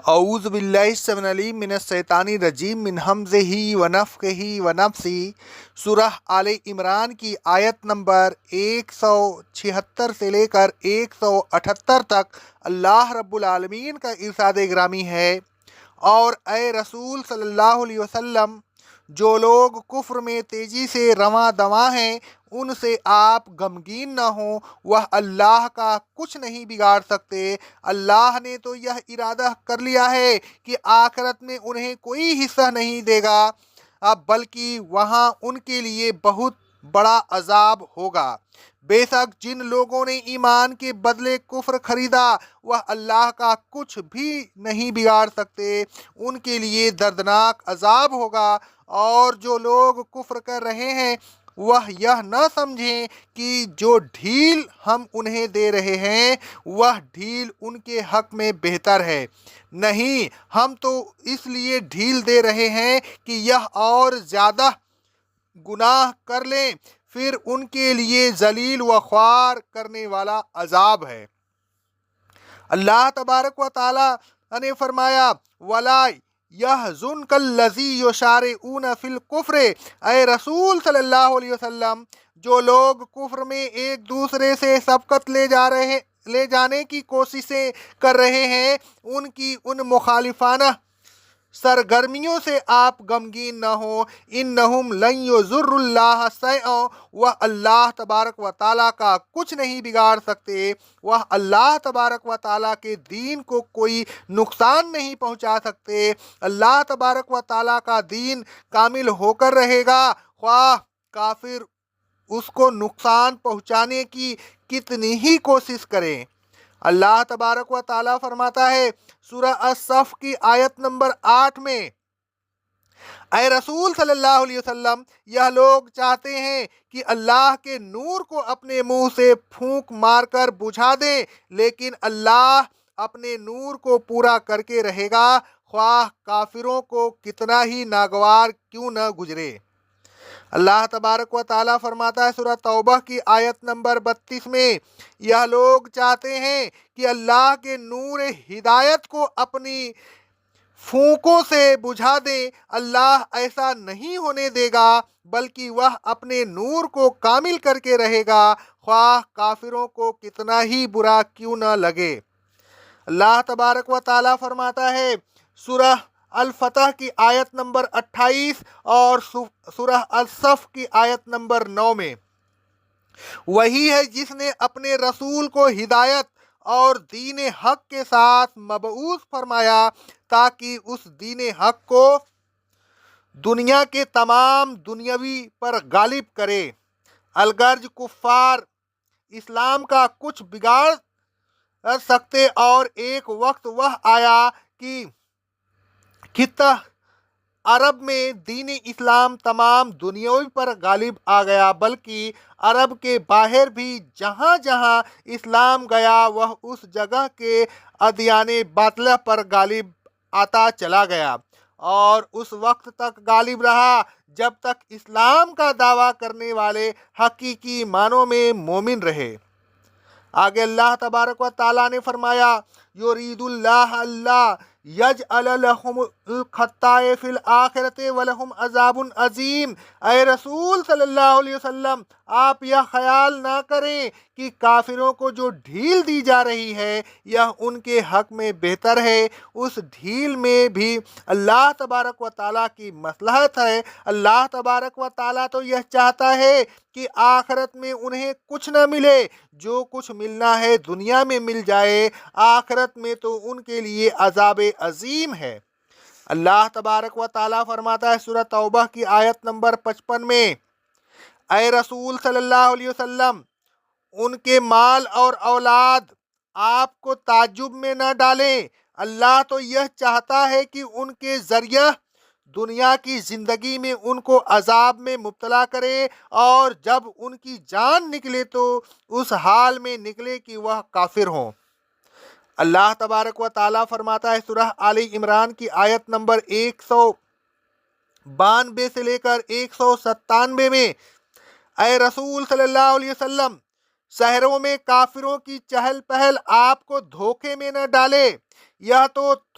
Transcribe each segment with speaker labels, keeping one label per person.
Speaker 1: اعوذ باللہ السمیع العلیم من الشیطان الرجیم من ہمزہ ونفخہ ونفثہ۔ سورہ آل عمران کی آیت نمبر 176 سے لے کر 178 تک اللہ رب العالمین کا ارشاد گرامی ہے، اور اے رسول صلی اللہ علیہ وسلم، جو لوگ کفر میں تیزی سے رواں دواں ہیں ان سے آپ غمگین نہ ہوں، وہ اللہ کا کچھ نہیں بگاڑ سکتے۔ اللہ نے تو یہ ارادہ کر لیا ہے کہ آخرت میں انہیں کوئی حصہ نہیں دے گا، بلکہ وہاں ان کے لیے بہت بڑا عذاب ہوگا۔ بے شک جن لوگوں نے ایمان کے بدلے کفر خریدا وہ اللہ کا کچھ بھی نہیں بگاڑ سکتے، ان کے لیے دردناک عذاب ہوگا۔ اور جو لوگ کفر کر رہے ہیں وہ یہ نہ سمجھیں کہ جو ڈھیل ہم انہیں دے رہے ہیں وہ ڈھیل ان کے حق میں بہتر ہے، نہیں، ہم تو اس لیے ڈھیل دے رہے ہیں کہ یہ اور زیادہ گناہ کر لیں، پھر ان کے لیے ذلیل و خوار کرنے والا عذاب ہے۔ اللہ تبارک و تعالی نے فرمایا وَلَا يَحْزُنْكَ الَّذِي يُسَارِعُونَ فِي الْكُفْرِ، اے رسول صلی اللہ علیہ وسلم، جو لوگ کفر میں ایک دوسرے سے سبقت لے جانے کی کوششیں کر رہے ہیں، ان کی ان مخالفانہ سرگرمیوں سے آپ غمگین نہ ہوں۔ انہم لن یضروا اللہ شیئا، وہ اللہ تبارک و تعالیٰ کا کچھ نہیں بگاڑ سکتے، وہ اللہ تبارک و تعالیٰ کے دین کو کوئی نقصان نہیں پہنچا سکتے۔ اللہ تبارک و تعالیٰ کا دین کامل ہو کر رہے گا، خواہ کافر اس کو نقصان پہنچانے کی کتنی ہی کوشش کریں۔ اللہ تبارک و تعالیٰ فرماتا ہے سورہ الصف کی آیت نمبر 8 میں، اے رسول صلی اللہ علیہ وسلم، یہ لوگ چاہتے ہیں کہ اللہ کے نور کو اپنے منہ سے پھونک مار کر بجھا دیں، لیکن اللہ اپنے نور کو پورا کر کے رہے گا، خواہ کافروں کو کتنا ہی ناگوار کیوں نہ گزرے۔ اللہ تبارک و تعالیٰ فرماتا ہے سورہ توبہ کی آیت نمبر 32 میں، یہ لوگ چاہتے ہیں کہ اللہ کے نور ہدایت کو اپنی پھونکوں سے بجھا دیں، اللہ ایسا نہیں ہونے دے گا، بلکہ وہ اپنے نور کو کامل کر کے رہے گا، خواہ کافروں کو کتنا ہی برا کیوں نہ لگے۔ اللہ تبارک و تعالیٰ فرماتا ہے سورہ الفتح کی آیت نمبر 28 اور سورہ الصف کی آیت نمبر 9 میں، وہی ہے جس نے اپنے رسول کو ہدایت اور دین حق کے ساتھ مبعوث فرمایا تاکہ اس دین حق کو دنیا کے تمام دنیاوی پر غالب کرے۔ الغرض کفار اسلام کا کچھ بگاڑ سکتے، اور ایک وقت وہ آیا کہ خطہ عرب میں دین اسلام تمام دنیاوی پر غالب آ گیا، بلکہ عرب کے باہر بھی جہاں جہاں اسلام گیا وہ اس جگہ کے ادیان باطلہ پر غالب آتا چلا گیا، اور اس وقت تک غالب رہا جب تک اسلام کا دعویٰ کرنے والے حقیقی معنوں میں مومن رہے۔ آگے اللہ تبارک و تعالیٰ نے فرمایا یرید اللہ اللہ یجعل لہم الخطائے فی الآخرۃ ولہم عذاب عظیم، اے رسول صلی اللہ علیہ وسلم، آپ یہ خیال نہ کریں کہ کافروں کو جو ڈھیل دی جا رہی ہے یہ ان کے حق میں بہتر ہے، اس ڈھیل میں بھی اللہ تبارک و تعالیٰ کی مصلحت ہے۔ اللہ تبارک و تعالیٰ تو یہ چاہتا ہے کہ آخرت میں انہیں کچھ نہ ملے، جو کچھ ملنا ہے دنیا میں مل جائے، آخرت میں تو ان کے لیے عذاب عظیم ہے۔ اللہ تبارک و تعالیٰ فرماتا ہے سورہ توبہ کی آیت نمبر 55 میں، اے رسول صلی اللہ علیہ وسلم، ان کے مال اور اولاد آپ کو تعجب میں نہ ڈالیں، اللہ تو یہ چاہتا ہے کہ ان کے ذریعہ دنیا کی زندگی میں ان کو عذاب میں مبتلا کرے، اور جب ان کی جان نکلے تو اس حال میں نکلے کہ وہ کافر ہوں۔ اللہ تبارک و تعالیٰ فرماتا ہے سورہ آل عمران کی آیت نمبر 192 سے لے کر 197 میں، اے رسول صلی اللہ علیہ وسلم، شہروں میں کافروں کی چہل پہل آپ کو دھوکے میں نہ ڈالے، یہ تو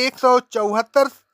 Speaker 1: 174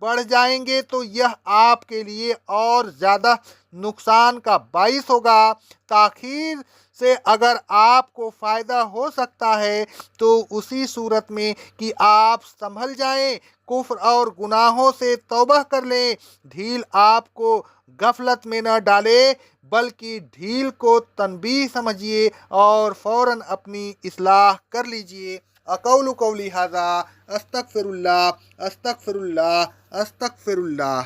Speaker 1: بڑھ جائیں گے تو یہ آپ کے لیے اور زیادہ نقصان کا باعث ہوگا۔ تاخیر سے اگر آپ کو فائدہ ہو سکتا ہے تو اسی صورت میں کہ آپ سنبھل جائیں، کفر اور گناہوں سے توبہ کر لیں۔ ڈھیل آپ کو غفلت میں نہ ڈالے بلکہ ڈھیل کو تنبیہ سمجھیے اور فوراً اپنی اصلاح کر لیجیے۔ اقول قولی ھذا استغفر اللہ استغفر اللہ استغفر اللہ۔